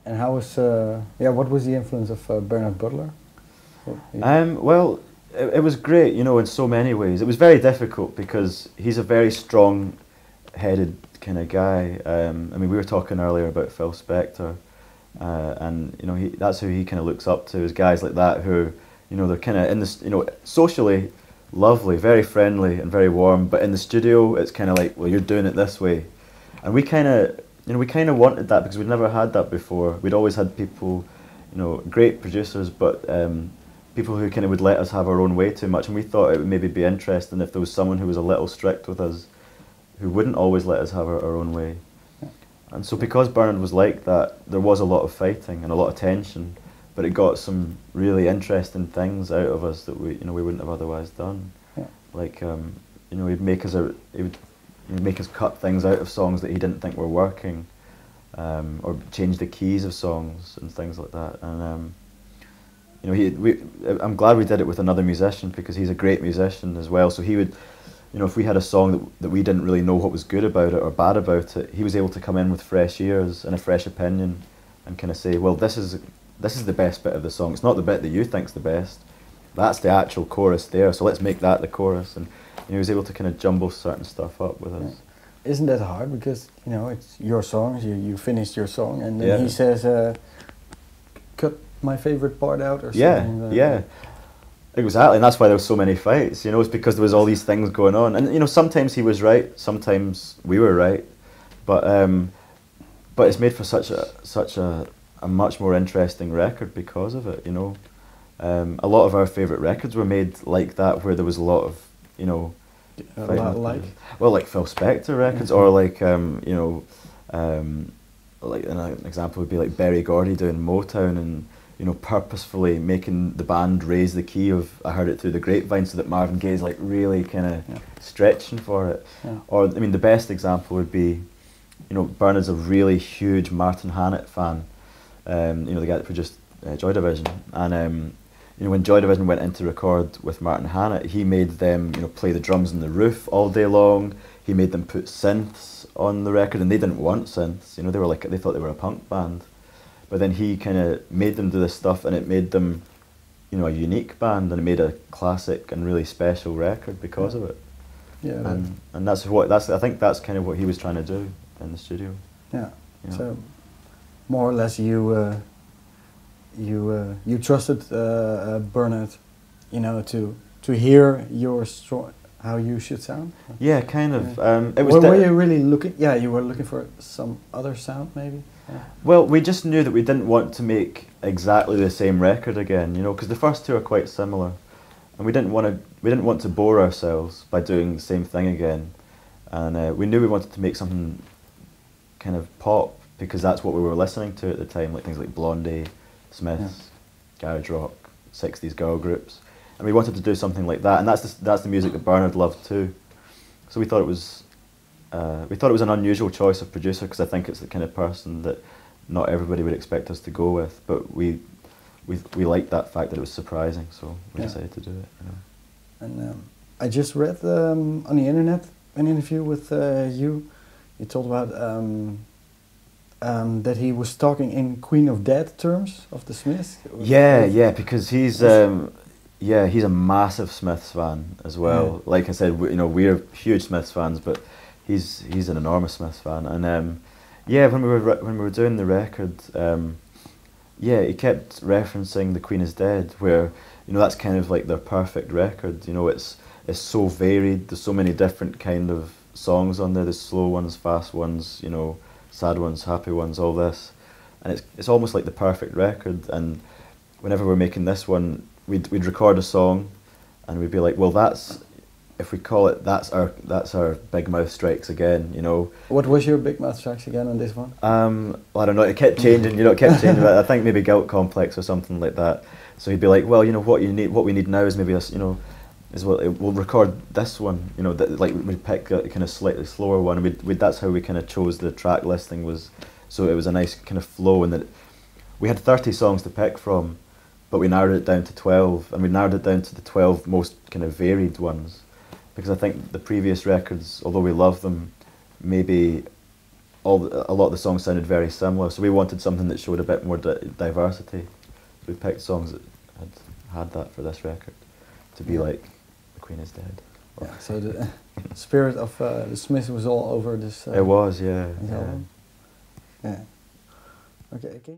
And how was what was the influence of Bernard Butler? Well, it was great, you know, in so many ways. It was very difficult because he's a very strong-headed kind of guy. I mean, we were talking earlier about Phil Spector, and you know, that's who he kind of looks up to, is guys like that who, you know, they're kind of in this, you know, socially lovely, very friendly and very warm, but in the studio it's kind of like, well, you're doing it this way, and we kind of, you know, we kind of wanted that because we'd never had that before. We'd always had people, you know, great producers, but people who kind of would let us have our own way too much, and we thought it would maybe be interesting if there was someone who was a little strict with us, who wouldn't always let us have our own way. Yeah. And so because Bernard was like that, there was a lot of fighting and a lot of tension, but it got some really interesting things out of us that we, you know, we wouldn't have otherwise done. Yeah. Like, you know, he'd make us cut things out of songs that he didn't think were working, or change the keys of songs and things like that. And you know, I'm glad we did it with another musician because he's a great musician as well. So he would, you know, if we had a song that we didn't really know what was good about it or bad about it, he was able to come in with fresh ears and a fresh opinion and kind of say, well, this is the best bit of the song. It's not the bit that you think's the best. That's the actual chorus there. So let's make that the chorus. And you know, he was able to kind of jumble certain stuff up with us. Isn't that hard? Because, you know, it's your song. You finished your song, and then he says, cut my favorite part out or something. Yeah. Exactly, and that's why there were so many fights, you know, it's because there was all these things going on. And, you know, sometimes he was right, sometimes we were right, but it's made for such a much more interesting record because of it, you know. A lot of our favourite records were made like that, where there was a lot of, you know, like Phil Spector records, or like, you know, like an example would be like Berry Gordy doing Motown and, you know, purposefully making the band raise the key of I Heard It Through the Grapevine so that Marvin Gaye's like really kind of stretching for it. Yeah. Or, I mean, the best example would be, you know, Bernard's a really huge Martin Hannett fan, you know, the guy that produced Joy Division. And, you know, when Joy Division went in to record with Martin Hannett, he made them, you know, play the drums on the roof all day long. He made them put synths on the record, and they didn't want synths. You know, they thought they were a punk band. But then he kind of made them do this stuff, and it made them, you know, a unique band, and it made a classic and really special record because of it. Yeah. And I think that's kind of what he was trying to do in the studio. Yeah. You know? So, more or less, you trusted Bernard, you know, to hear how you should sound. Yeah, kind of. It was. Were you really looking? Yeah, you were looking for some other sound, maybe. Yeah. Well, we just knew that we didn't want to make exactly the same record again, you know, because the first two are quite similar, and we didn't want to bore ourselves by doing the same thing again, and we knew we wanted to make something kind of pop because that's what we were listening to at the time, like things like Blondie, Smiths, garage rock, 60s girl groups, and we wanted to do something like that, and that's the music that Bernard loved too. So we thought it was an unusual choice of producer because I think it's the kind of person that not everybody would expect us to go with, but we liked that fact that it was surprising, so we decided to do it. You know. And I just read on the internet an interview with you. You told about that he was talking in Queen of Dead terms of the Smiths. Yeah, because he's a massive Smiths fan as well. Yeah. Like I said, we're huge Smiths fans, but he's an enormous Smiths fan. And when we were doing the record, he kept referencing The Queen is Dead, where that's kind of like their perfect record. It's so varied. There's so many different kind of songs on there. There's slow ones, fast ones, sad ones, happy ones, all this, and it's almost like the perfect record. And whenever we're making this one, we'd record a song, and we'd be like, well, if we call it that's our Big Mouth Strikes Again, What was your Big Mouth Strikes Again on this one? Well, I don't know. It kept changing. It kept changing. I think maybe Guilt Complex or something like that. So he'd be like, well, what we need now is maybe us, we'll record this one, like we'd pick a kind of slightly slower one, and that's how we kind of chose the track listing, was so it was a nice kind of flow, and that we had 30 songs to pick from, but we narrowed it down to 12, and we narrowed it down to the 12 most kind of varied ones, because I think the previous records, although we love them, maybe a lot of the songs sounded very similar, so we wanted something that showed a bit more diversity. We picked songs that had that for this record, to be like The Queen is Dead. Yeah, so the spirit of the Smiths was all over this. It was, yeah. Yeah. Okay.